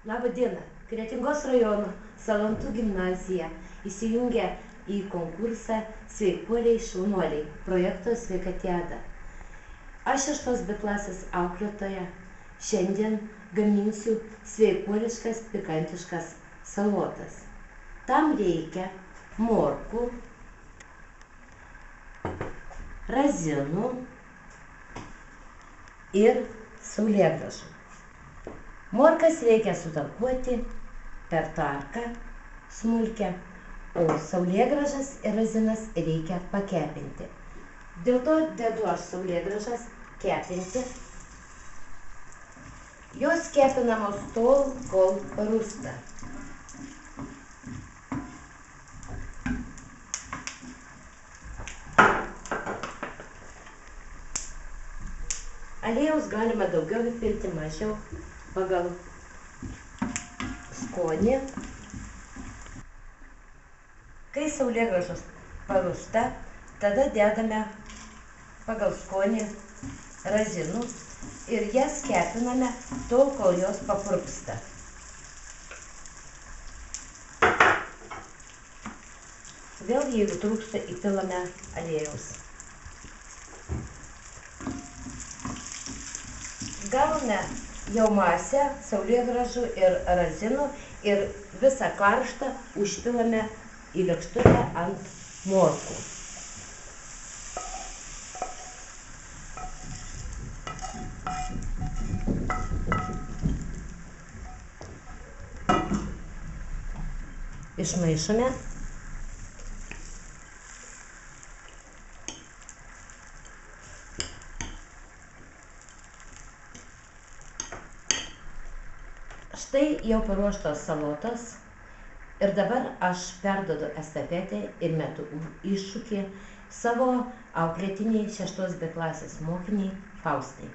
Labą dieną. Kretingos rajono Salantų gimnazija įsijungia į konkursą Sveikuoliai šaunuoliai projekto Sveikatiada. Aš 6 B klasės auklėtoja šiandien gaminsiu sveikuoliškas pikantiškas salotas. Tam reikia morkų, razinų ir saulėgrąžų. Morkas reikia sutarkuoti per tarką smulkę, o saulėgrąžas ir razinas reikia pakepinti. Dėl to dedu aš saulėgrąžas kepinti. Jos kepinamos tol, kol parūsta. Aliejaus galima daugiau įpilti, mažiau, pagal skonį. Kai saulėgrąžos parūsta, tada dedame pagal skonį razinų ir jas kepiname tol, kol jos papurksta. Vėl, jeigu trūksta, įpilame aliejaus. Gavome jau masę saulėgrąžų ir razinų ir visą karštą užpilame į lėkštutę ant morkų. Išmaišome. Štai jau paruoštos salotos ir dabar aš perduodu estafetę ir metu iššūkį savo auklėtiniai 6 B klasės mokiniai Faustai.